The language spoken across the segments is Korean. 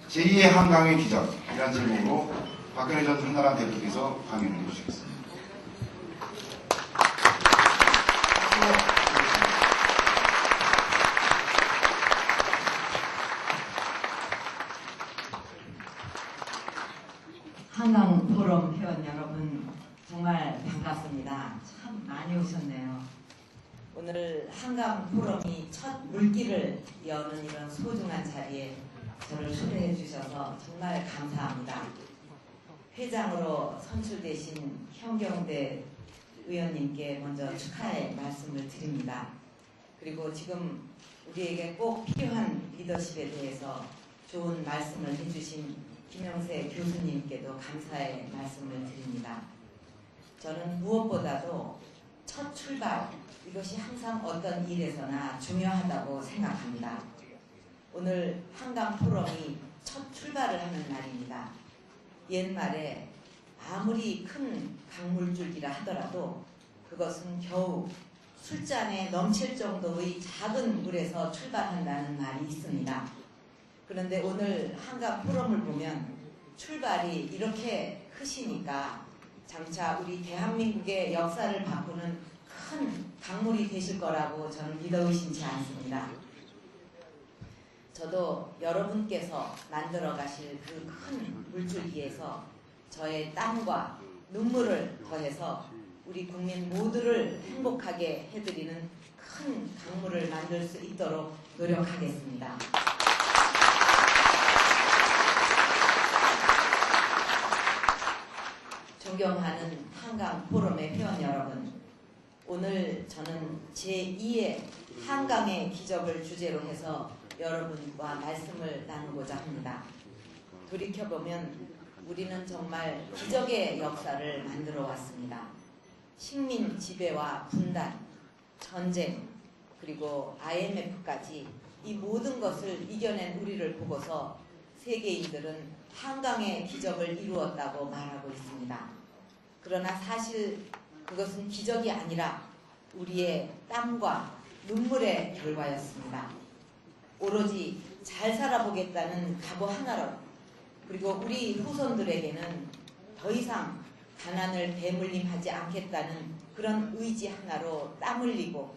제2의 한강의 기적이라는 제목으로 박근혜 전 한나라 대표께서 강연을 해주시겠습니다. 한강 포럼 회원 여러분 정말 반갑습니다. 참 많이 오셨네요. 오늘 한강 포럼이 첫 물길을 여는 이런 소중한 자리에 저를 초대해 주셔서 정말 감사합니다. 회장으로 선출되신 현경대 의원님께 먼저 축하의 말씀을 드립니다. 그리고 지금 우리에게 꼭 필요한 리더십에 대해서 좋은 말씀을 해주신 김영세 교수님께도 감사의 말씀을 드립니다. 저는 무엇보다도 첫 출발, 이것이 항상 어떤 일에서나 중요하다고 생각합니다. 오늘 한강 포럼이 첫 출발을 하는 날입니다. 옛말에 아무리 큰 강물줄기라 하더라도 그것은 겨우 술잔에 넘칠 정도의 작은 물에서 출발한다는 말이 있습니다. 그런데 오늘 한강 포럼을 보면 출발이 이렇게 크시니까 장차 우리 대한민국의 역사를 바꾸는 큰 강물이 되실 거라고 저는 믿어 의심치 않습니다. 저도 여러분께서 만들어 가실 그 큰 물줄기에서 저의 땀과 눈물을 더해서 우리 국민 모두를 행복하게 해드리는 큰 강물을 만들 수 있도록 노력하겠습니다. 존경하는 한강 포럼의 회원 여러분, 오늘 저는 제2의 한강의 기적을 주제로 해서 여러분과 말씀을 나누고자 합니다. 돌이켜보면 우리는 정말 기적의 역사를 만들어 왔습니다. 식민 지배와 분단, 전쟁, 그리고 IMF까지 이 모든 것을 이겨낸 우리를 보고서 세계인들은 한강의 기적을 이루었다고 말하고 있습니다. 그러나 사실 그것은 기적이 아니라 우리의 땀과 눈물의 결과였습니다. 오로지 잘 살아보겠다는 각오 하나로, 그리고 우리 후손들에게는 더 이상 가난을 대물림하지 않겠다는 그런 의지 하나로 땀 흘리고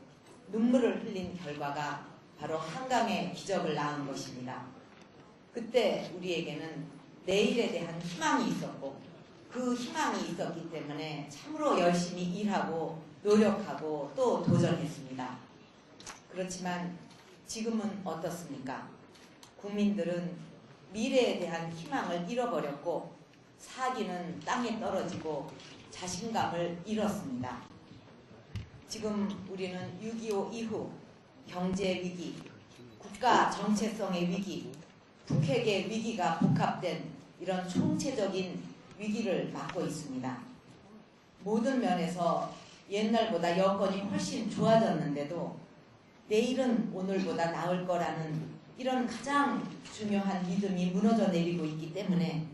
눈물을 흘린 결과가 바로 한강의 기적을 낳은 것입니다. 그때 우리에게는 내일에 대한 희망이 있었고, 그 희망이 있었기 때문에 참으로 열심히 일하고 노력하고 또 도전했습니다. 그렇지만 지금은 어떻습니까? 국민들은 미래에 대한 희망을 잃어버렸고 사기는 땅에 떨어지고 자신감을 잃었습니다. 지금 우리는 6.25 이후 경제위기, 국가 정체성의 위기, 북핵의 위기가 복합된 이런 총체적인 위기를 맞고 있습니다. 모든 면에서 옛날보다 여건이 훨씬 좋아졌는데도 내일은 오늘보다 나을 거라는 이런 가장 중요한 믿음이 무너져 내리고 있기 때문에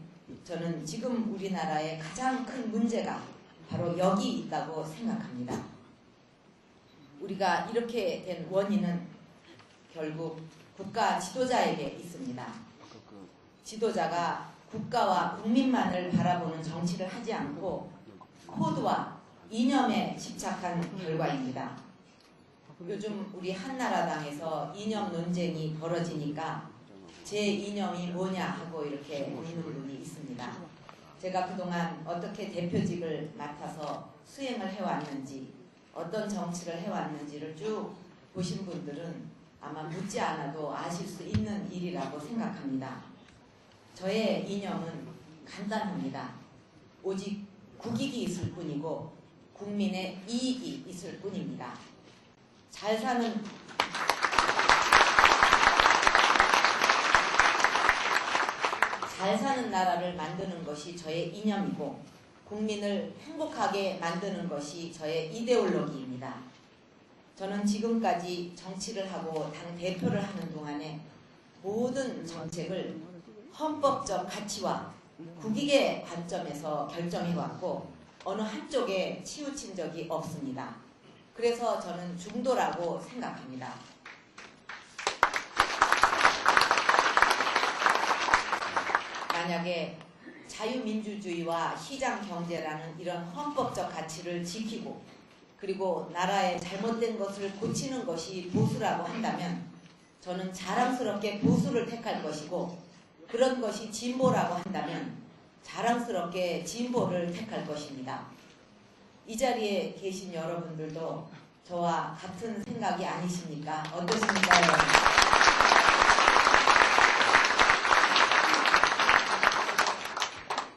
저는 지금 우리나라의 가장 큰 문제가 바로 여기 있다고 생각합니다. 우리가 이렇게 된 원인은 결국 국가 지도자에게 있습니다. 지도자가 국가와 국민만을 바라보는 정치를 하지 않고 코드와 이념에 집착한 결과입니다. 요즘 우리 한나라당에서 이념 논쟁이 벌어지니까 제 이념이 뭐냐 하고 이렇게 묻는 분이 있습니다. 제가 그동안 어떻게 대표직을 맡아서 수행을 해왔는지, 어떤 정치를 해왔는지를 쭉 보신 분들은 아마 묻지 않아도 아실 수 있는 일이라고 생각합니다. 저의 이념은 간단합니다. 오직 국익이 있을 뿐이고 국민의 이익이 있을 뿐입니다. 잘 사는 나라를 만드는 것이 저의 이념이고 국민을 행복하게 만드는 것이 저의 이데올로기입니다. 저는 지금까지 정치를 하고 당 대표를 하는 동안에 모든 정책을 헌법적 가치와 국익의 관점에서 결정해왔고 어느 한쪽에 치우친 적이 없습니다. 그래서 저는 중도라고 생각합니다. 만약에 자유민주주의와 시장경제라는 이런 헌법적 가치를 지키고 그리고 나라의 잘못된 것을 고치는 것이 보수라고 한다면 저는 자랑스럽게 보수를 택할 것이고 그런 것이 진보라고 한다면 자랑스럽게 진보를 택할 것입니다. 이 자리에 계신 여러분들도 저와 같은 생각이 아니십니까? 어떠십니까, 여러분?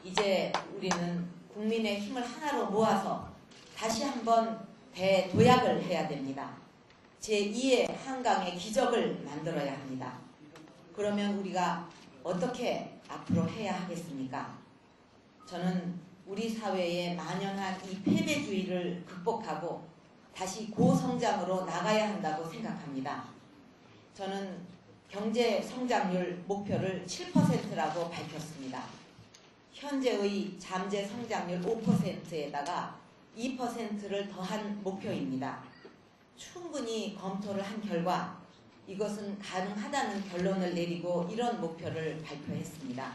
이제 우리는 국민의 힘을 하나로 모아서 다시 한번 대도약을 해야 됩니다. 제2의 한강의 기적을 만들어야 합니다. 그러면 우리가 어떻게 앞으로 해야 하겠습니까? 저는 우리 사회에 만연한 이 패배주의를 극복하고 다시 고성장으로 나가야 한다고 생각합니다. 저는 경제 성장률 목표를 7%라고 밝혔습니다. 현재의 잠재 성장률 5%에다가 2%를 더한 목표입니다. 충분히 검토를 한 결과 이것은 가능하다는 결론을 내리고 이런 목표를 발표했습니다.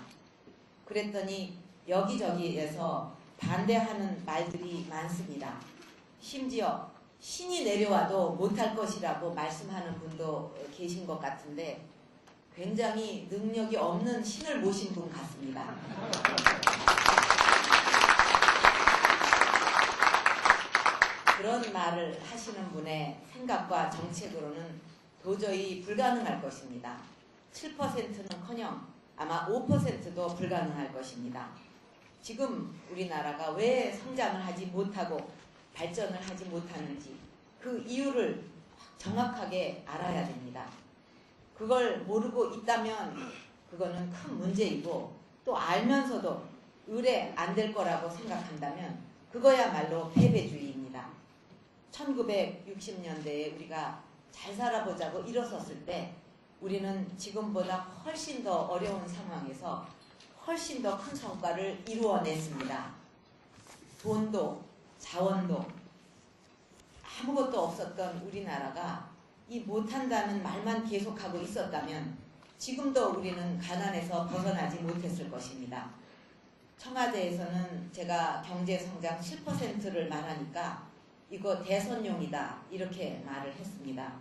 그랬더니 여기저기에서 반대하는 말들이 많습니다. 심지어 신이 내려와도 못할 것이라고 말씀하는 분도 계신 것 같은데 굉장히 능력이 없는 신을 모신 분 같습니다. 그런 말을 하시는 분의 생각과 정책으로는 도저히 불가능할 것입니다. 7%는커녕 아마 5%도 불가능할 것입니다. 지금 우리나라가 왜 성장을 하지 못하고 발전을 하지 못하는지 그 이유를 정확하게 알아야 됩니다. 그걸 모르고 있다면 그거는 큰 문제이고 또 알면서도 의뢰 안 될 거라고 생각한다면 그거야말로 패배주의입니다. 1960년대에 우리가 잘 살아보자고 일어섰을 때 우리는 지금보다 훨씬 더 어려운 상황에서 훨씬 더 큰 성과를 이루어냈습니다. 돈도 자원도 아무것도 없었던 우리나라가 이 못한다는 말만 계속하고 있었다면 지금도 우리는 가난에서 벗어나지 못했을 것입니다. 청와대에서는 제가 경제성장 7%를 말하니까 이거 대선용이다 이렇게 말을 했습니다.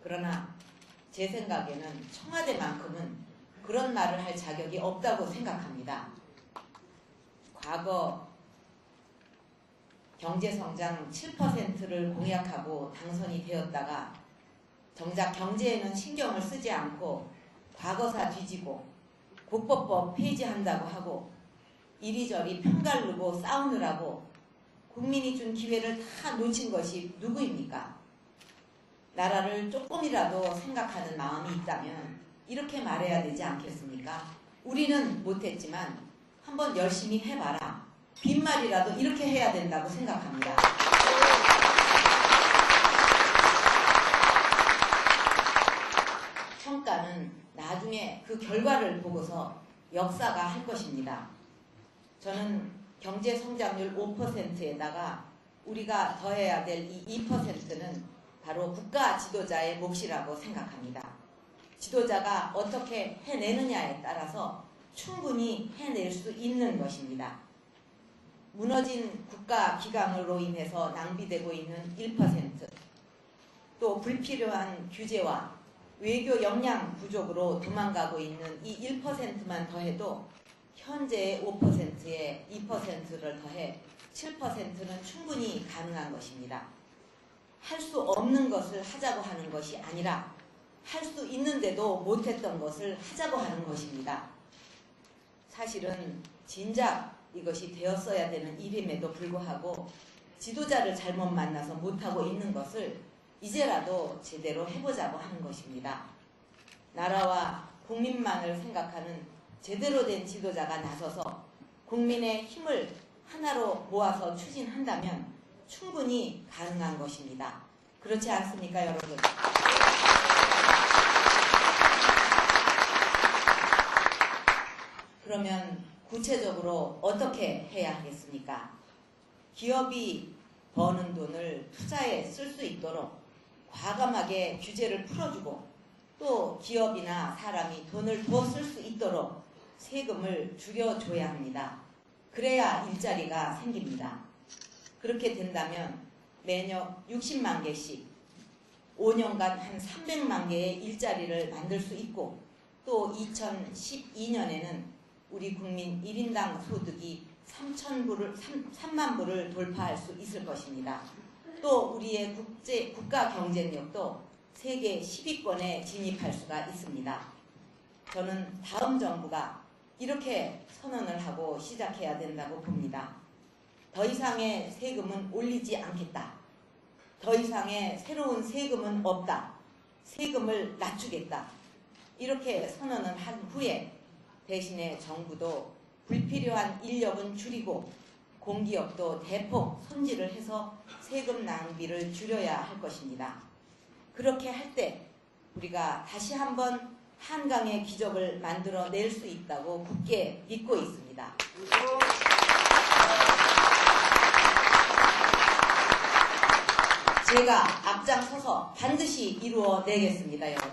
그러나 제 생각에는 청와대만큼은 그런 말을 할 자격이 없다고 생각합니다. 과거 경제성장 7%를 공약하고 당선이 되었다가 정작 경제에는 신경을 쓰지 않고 과거사 뒤지고 국법법 폐지한다고 하고 이리저리 편가르고 싸우느라고 국민이 준 기회를 다 놓친 것이 누구입니까? 나라를 조금이라도 생각하는 마음이 있다면 이렇게 말해야 되지 않겠습니까? 우리는 못했지만 한번 열심히 해봐라. 빈말이라도 이렇게 해야 된다고 생각합니다. 평가는 나중에 그 결과를 보고서 역사가 할 것입니다. 저는 경제 성장률 5%에다가 우리가 더해야 될 이 2%는 바로 국가 지도자의 몫이라고 생각합니다. 지도자가 어떻게 해내느냐에 따라서 충분히 해낼 수 있는 것입니다. 무너진 국가 기강으로 인해서 낭비되고 있는 1%, 또 불필요한 규제와 외교 역량 부족으로 도망가고 있는 이 1%만 더해도 현재의 5%에 2%를 더해 7%는 충분히 가능한 것입니다. 할 수 없는 것을 하자고 하는 것이 아니라 할 수 있는데도 못했던 것을 하자고 하는 것입니다. 사실은 진작 이것이 되었어야 되는 일임에도 불구하고 지도자를 잘못 만나서 못하고 있는 것을 이제라도 제대로 해보자고 하는 것입니다. 나라와 국민만을 생각하는 제대로 된 지도자가 나서서 국민의 힘을 하나로 모아서 추진한다면 충분히 가능한 것입니다. 그렇지 않습니까, 여러분? 그러면 구체적으로 어떻게 해야 하겠습니까? 기업이 버는 돈을 투자에 쓸 수 있도록 과감하게 규제를 풀어주고 또 기업이나 사람이 돈을 더 쓸 수 있도록 세금을 줄여줘야 합니다. 그래야 일자리가 생깁니다. 그렇게 된다면 매년 60만 개씩 5년간 한 300만 개의 일자리를 만들 수 있고, 또 2012년에는 우리 국민 1인당 소득이 3만 불을 돌파할 수 있을 것입니다. 또 우리의 국가 경쟁력도 세계 10위권에 진입할 수가 있습니다. 저는 다음 정부가 이렇게 선언을 하고 시작해야 된다고 봅니다. 더 이상의 세금은 올리지 않겠다. 더 이상의 새로운 세금은 없다. 세금을 낮추겠다. 이렇게 선언을 한 후에 대신에 정부도 불필요한 인력은 줄이고 공기업도 대폭 손질을 해서 세금 낭비를 줄여야 할 것입니다. 그렇게 할 때 우리가 다시 한번 한강의 기적을 만들어낼 수 있다고 굳게 믿고 있습니다. 제가 앞장서서 반드시 이루어내겠습니다, 여러분.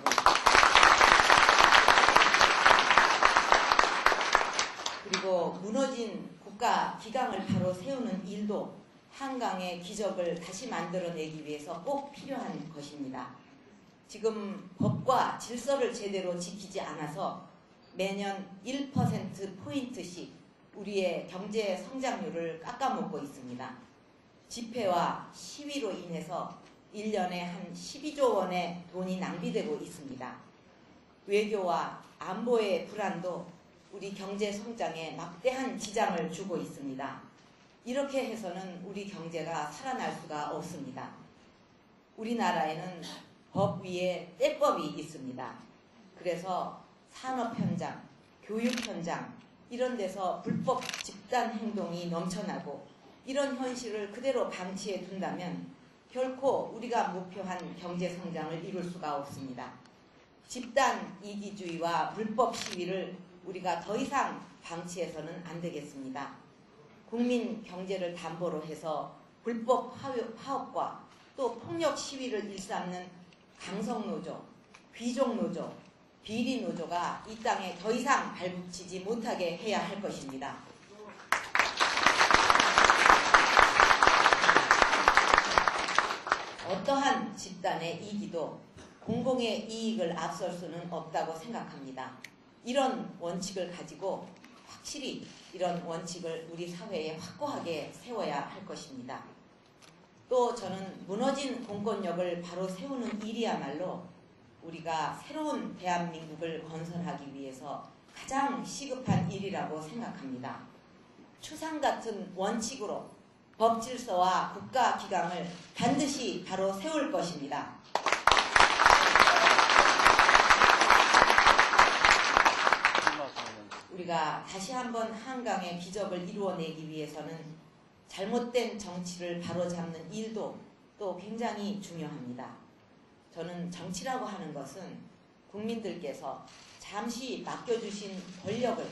그리고 무너진 국가 기강을 바로 세우는 일도 한강의 기적을 다시 만들어내기 위해서 꼭 필요한 것입니다. 지금 법과 질서를 제대로 지키지 않아서 매년 1%포인트씩 우리의 경제 성장률을 깎아먹고 있습니다. 집회와 시위로 인해서 1년에 한 12조 원의 돈이 낭비되고 있습니다. 외교와 안보의 불안도 우리 경제 성장에 막대한 지장을 주고 있습니다. 이렇게 해서는 우리 경제가 살아날 수가 없습니다. 우리나라에는 법 위에 떼법이 있습니다. 그래서 산업 현장, 교육 현장 이런 데서 불법 집단 행동이 넘쳐나고, 이런 현실을 그대로 방치해 둔다면 결코 우리가 목표한 경제 성장을 이룰 수가 없습니다. 집단 이기주의와 불법 시위를 우리가 더 이상 방치해서는 안 되겠습니다. 국민 경제를 담보로 해서 불법 파업과 또 폭력 시위를 일삼는 강성노조, 귀족노조, 비리노조가 이 땅에 더 이상 발붙이지 못하게 해야 할 것입니다. 어떠한 집단의 이기도 공공의 이익을 앞설 수는 없다고 생각합니다. 이런 원칙을 가지고 확실히 이런 원칙을 우리 사회에 확고하게 세워야 할 것입니다. 또 저는 무너진 공권력을 바로 세우는 일이야말로 우리가 새로운 대한민국을 건설하기 위해서 가장 시급한 일이라고 생각합니다. 추상 같은 원칙으로 법 질서와 국가 기강을 반드시 바로 세울 것입니다. 우리가 다시 한번 한강의 기적을 이루어내기 위해서는 잘못된 정치를 바로잡는 일도 또 굉장히 중요합니다. 저는 정치라고 하는 것은 국민들께서 잠시 맡겨주신 권력을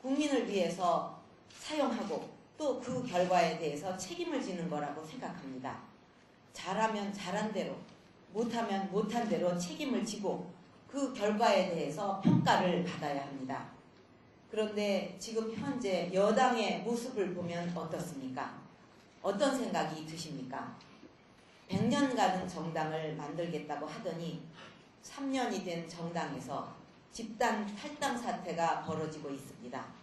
국민을 위해서 사용하고 또 그 결과에 대해서 책임을 지는 거라고 생각합니다. 잘하면 잘한 대로, 못하면 못한 대로 책임을 지고 그 결과에 대해서 평가를 받아야 합니다. 그런데 지금 현재 여당의 모습을 보면 어떻습니까? 어떤 생각이 드십니까? 100년간은 정당을 만들겠다고 하더니 3년이 된 정당에서 집단 탈당 사태가 벌어지고 있습니다.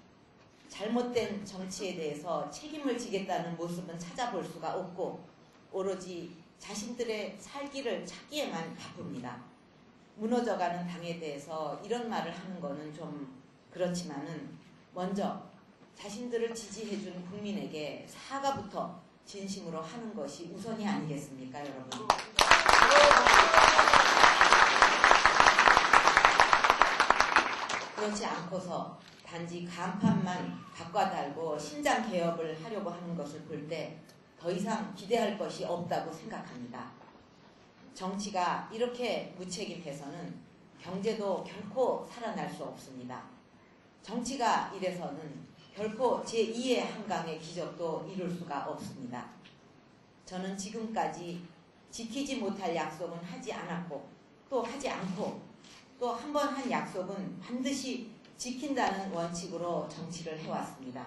잘못된 정치에 대해서 책임을 지겠다는 모습은 찾아볼 수가 없고 오로지 자신들의 살 길을 찾기에만 바쁩니다. 무너져가는 당에 대해서 이런 말을 하는 거는 좀 그렇지만은 먼저 자신들을 지지해준 국민에게 사과부터 진심으로 하는 것이 우선이 아니겠습니까, 여러분? 그렇지 않고서 단지 간판만 바꿔달고 신장 개혁을 하려고 하는 것을 볼 때 더 이상 기대할 것이 없다고 생각합니다. 정치가 이렇게 무책임해서는 경제도 결코 살아날 수 없습니다. 정치가 이래서는 결코 제2의 한강의 기적도 이룰 수가 없습니다. 저는 지금까지 지키지 못할 약속은 하지 않았고 또 하지 않고 또 한 번 한 약속은 반드시 지킨다는 원칙으로 정치를 해왔습니다.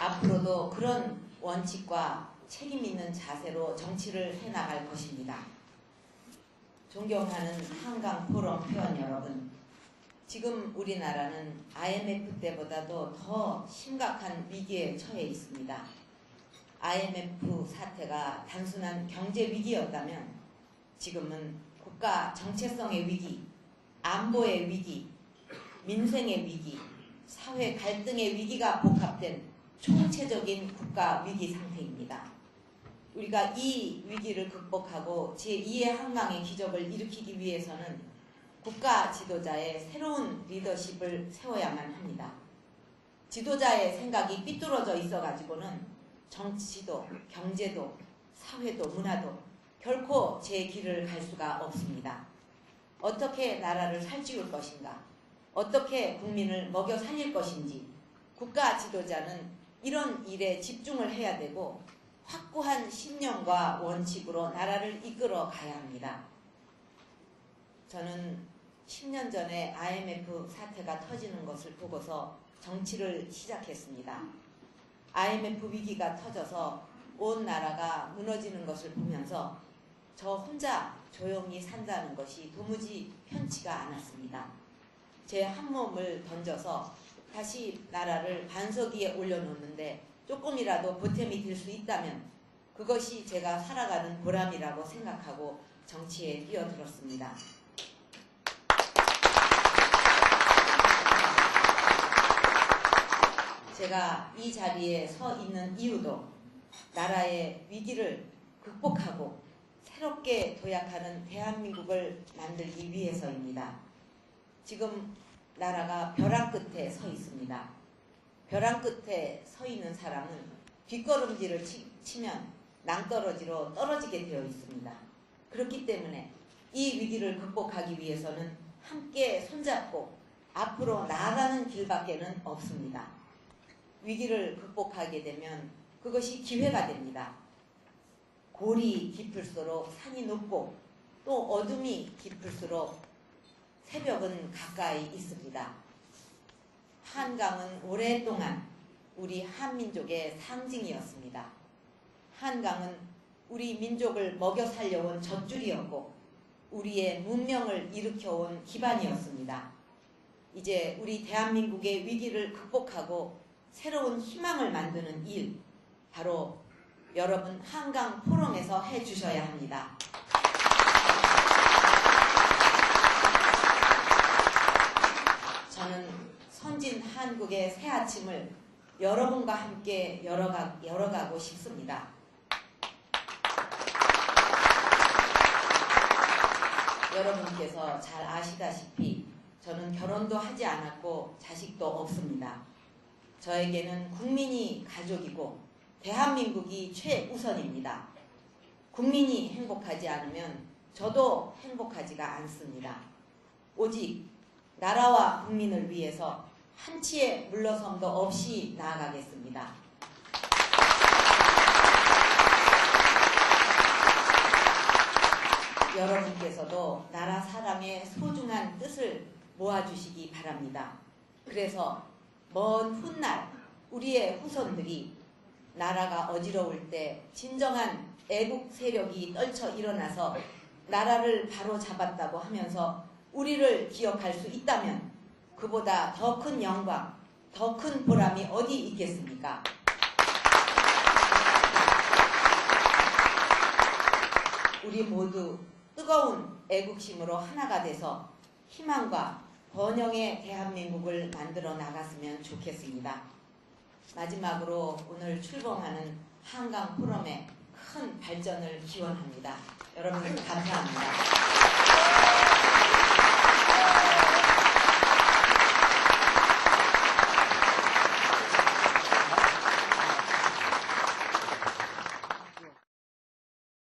앞으로도 그런 원칙과 책임 있는 자세로 정치를 해나갈 것입니다. 존경하는 한강 포럼 회원 여러분, 지금 우리나라는 IMF 때보다도 더 심각한 위기에 처해 있습니다. IMF 사태가 단순한 경제 위기였다면 지금은 국가 정체성의 위기, 안보의 위기, 민생의 위기, 사회 갈등의 위기가 복합된 총체적인 국가 위기 상태입니다. 우리가 이 위기를 극복하고 제2의 한강의 기적을 일으키기 위해서는 국가 지도자의 새로운 리더십을 세워야만 합니다. 지도자의 생각이 삐뚤어져 있어가지고는 정치도, 경제도, 사회도, 문화도 결코 제 길을 갈 수가 없습니다. 어떻게 나라를 살찌울 것인가, 어떻게 국민을 먹여 살릴 것인지 국가 지도자는 이런 일에 집중을 해야 되고 확고한 신념과 원칙으로 나라를 이끌어 가야 합니다. 저는 10년 전에 IMF 사태가 터지는 것을 보고서 정치를 시작했습니다. IMF 위기가 터져서 온 나라가 무너지는 것을 보면서 저 혼자 조용히 산다는 것이 도무지 편치가 않았습니다. 제 한 몸을 던져서 다시 나라를 반석 위에 올려놓는데 조금이라도 보탬이 될 수 있다면 그것이 제가 살아가는 보람이라고 생각하고 정치에 뛰어들었습니다. 제가 이 자리에 서 있는 이유도 나라의 위기를 극복하고 새롭게 도약하는 대한민국을 만들기 위해서입니다. 지금 나라가 벼랑 끝에 서 있습니다. 벼랑 끝에 서 있는 사람은 뒷걸음질을 치면 낭떠러지로 떨어지게 되어 있습니다. 그렇기 때문에 이 위기를 극복하기 위해서는 함께 손잡고 앞으로 나아가는 길밖에는 없습니다. 위기를 극복하게 되면 그것이 기회가 됩니다. 골이 깊을수록 산이 높고 또 어둠이 깊을수록 새벽은 가까이 있습니다. 한강은 오랫동안 우리 한민족의 상징이었습니다. 한강은 우리 민족을 먹여 살려온 젖줄이었고 우리의 문명을 일으켜온 기반이었습니다. 이제 우리 대한민국의 위기를 극복하고 새로운 희망을 만드는 일, 바로 여러분 한강 포럼에서 해주셔야 합니다. 저는 선진 한국의 새 아침을 여러분과 함께 열어가고 싶습니다. 여러분께서 잘 아시다시피 저는 결혼도 하지 않았고 자식도 없습니다. 저에게는 국민이 가족이고 대한민국이 최우선입니다. 국민이 행복하지 않으면 저도 행복하지가 않습니다. 오직 나라와 국민을 위해서 한치의 물러섬도 없이 나아가겠습니다. 여러분께서도 나라 사람의 소중한 뜻을 모아주시기 바랍니다. 그래서 먼 훗날 우리의 후손들이 나라가 어지러울 때 진정한 애국 세력이 떨쳐 일어나서 나라를 바로 잡았다고 하면서 우리를 기억할 수 있다면 그보다 더 큰 영광, 더 큰 보람이 어디 있겠습니까? 우리 모두 뜨거운 애국심으로 하나가 돼서 희망과 번영의 대한민국을 만들어 나갔으면 좋겠습니다. 마지막으로 오늘 출범하는 한강 포럼의 큰 발전을 기원합니다. 여러분 감사합니다.